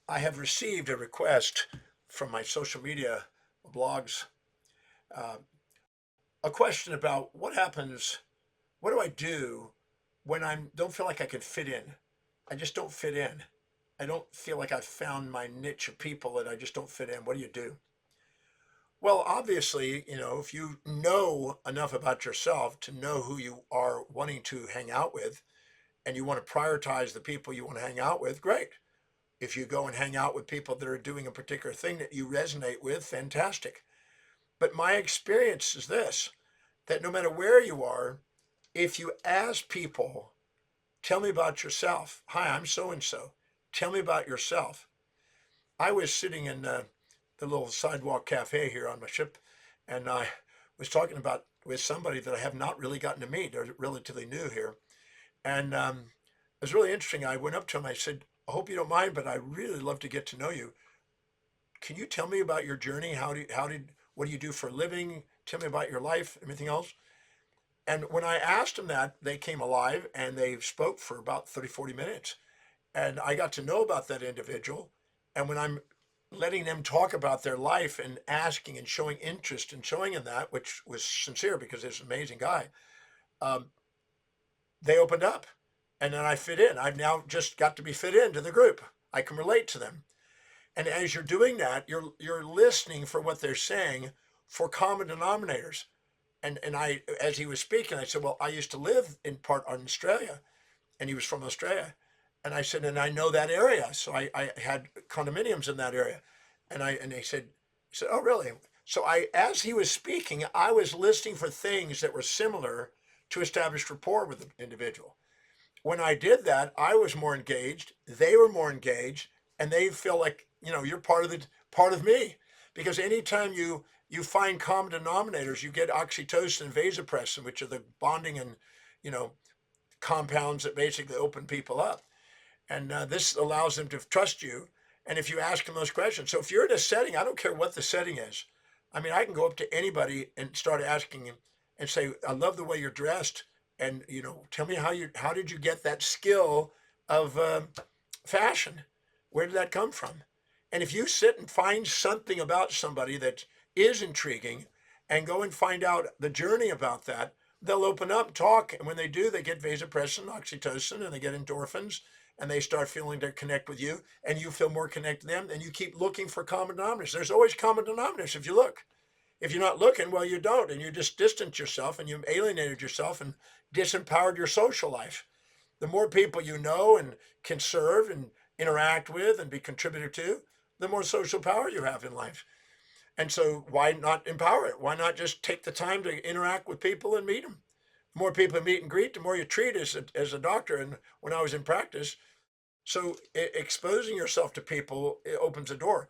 I have received a request from my social media blogs, uh, a question about what happens, what do I do when I don't feel like I can fit in? I just don't fit in. I don't feel like I've found my niche of people and I just don't fit in. What do you do? Well, obviously, if you know enough about yourself to know who you are wanting to hang out with and you want to prioritize the people you want to hang out with, great. If you go and hang out with people that are doing a particular thing that you resonate with, fantastic. But my experience is this, that no matter where you are, if you ask people, tell me about yourself. Hi, I'm so and so. Tell me about yourself. I was sitting in the little sidewalk cafe here on my ship, and I was talking about with somebody that I have not really gotten to meet. They're relatively new here. And it was really interesting. I went up to him. I said, I hope you don't mind, but I really love to get to know you. Can you tell me about your journey? What do you do for a living? Tell me about your life, everything else. And when I asked them that, they came alive and they spoke for about 30, 40 minutes. And I got to know about that individual. And when I'm letting them talk about their life and asking and showing interest and showing in that, which was sincere because he's an amazing guy, um, they opened up. And then I fit in. I've now just got to be fit into the group. I can relate to them. And as you're doing that, you're listening for what they're saying for common denominators. And I, as he was speaking, I said, well, I used to live in part on Australia, and he was from Australia. And I said, and I know that area. So I had condominiums in that area. And he said, oh, really? So as he was speaking, I was listening for things that were similar to establish rapport with the individual. When I did that, I was more engaged. They were more engaged, and they feel like you're part of me, because anytime you find common denominators, you get oxytocin and vasopressin, which are the bonding and you know compounds that basically open people up, and this allows them to trust you. And if you ask them those questions, so if you're in a setting, I don't care what the setting is. I mean, I can go up to anybody and start asking him and say, I love the way you're dressed, and tell me how did you get that skill of fashion? Where did that come from? And if you sit and find something about somebody that is intriguing and go and find out the journey about that, they'll open up, talk, and when they do, they get vasopressin, oxytocin, and they get endorphins, and they start feeling to connect with you, and you feel more connected to them, and you keep looking for common denominators. There's always common denominators if you look. If you're not looking, well, you don't, and you just distance yourself, and you've alienated yourself and disempowered your social life. The more people you know and can serve and interact with and be contributor to, the more social power you have in life. And so why not empower it? Why not just take the time to interact with people and meet them? The more people you meet and greet, the more you treat as a doctor. And when I was in practice, so exposing yourself to people, it opens a door.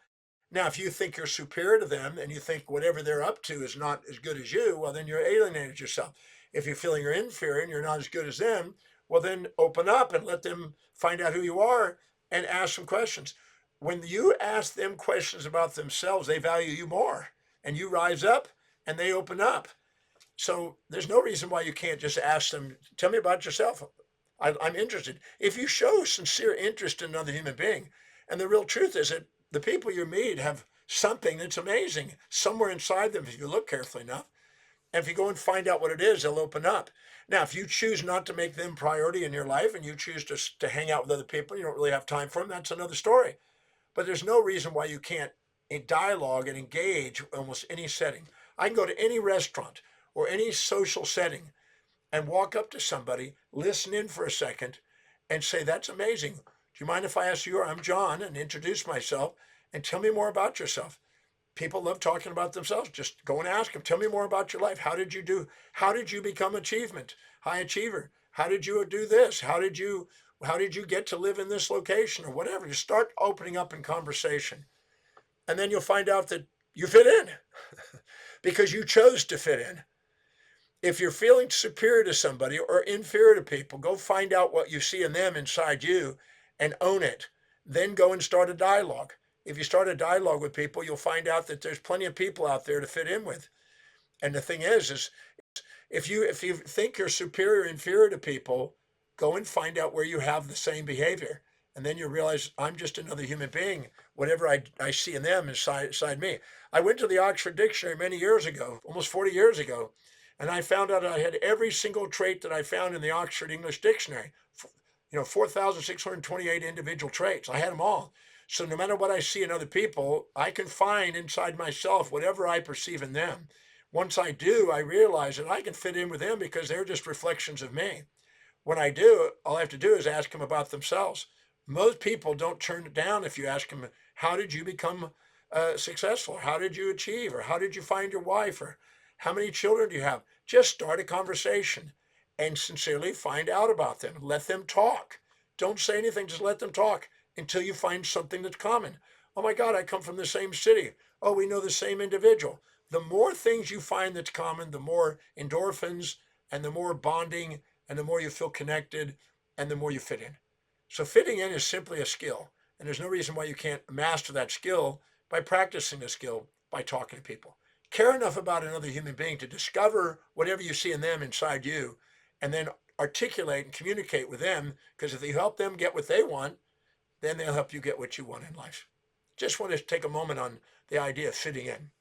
Now, if you think you're superior to them and you think whatever they're up to is not as good as you, well, then you're alienated yourself. If you're feeling you're inferior and you're not as good as them, well, then open up and let them find out who you are and ask some questions. When you ask them questions about themselves, they value you more, and you rise up and they open up. So there's no reason why you can't just ask them, tell me about yourself. I'm interested. If you show sincere interest in another human being, and the real truth is that the people you meet have something that's amazing somewhere inside them if you look carefully enough. And if you go and find out what it is, they'll open up. Now, if you choose not to make them priority in your life and you choose to hang out with other people, you don't really have time for them, that's another story. But there's no reason why you can't dialogue and engage almost any setting. I can go to any restaurant or any social setting and walk up to somebody, listen in for a second, and say, that's amazing. Do you mind if I ask you? I'm John, and introduce myself, and tell me more about yourself. People love talking about themselves. Just go and ask them, tell me more about your life. How did you do? How did you become high achiever? How did you do this? How did you get to live in this location or whatever? You start opening up in conversation. And then you'll find out that you fit in because you chose to fit in. If you're feeling superior to somebody or inferior to people, go find out what you see in them inside you and own it. Then go and start a dialogue. If you start a dialogue with people, you'll find out that there's plenty of people out there to fit in with. And the thing is if you think you're superior, inferior to people, go and find out where you have the same behavior And then you realize I'm just another human being. Whatever I see in them inside me. I went to the Oxford Dictionary many years ago, almost 40 years ago, and I found out I had every single trait that I found in the Oxford English Dictionary. 4,628 individual traits. I had them all. So no matter what I see in other people, I can find inside myself whatever I perceive in them. Once I do, I realize that I can fit in with them because they're just reflections of me. When I do, all I have to do is ask them about themselves. Most people don't turn it down if you ask them, how did you become successful? How did you achieve? Or how did you find your wife? Or how many children do you have? Just start a conversation and sincerely find out about them. Let them talk. Don't say anything, just let them talk until you find something that's common. Oh my God, I come from the same city. Oh, we know the same individual. The more things you find that's common, the more endorphins and the more bonding and the more you feel connected and the more you fit in. So fitting in is simply a skill. And there's no reason why you can't master that skill by practicing the skill by talking to people. Care enough about another human being to discover whatever you see in them inside you and then articulate and communicate with them, because if you help them get what they want, then they'll help you get what you want in life. Just want to take a moment on the idea of fitting in.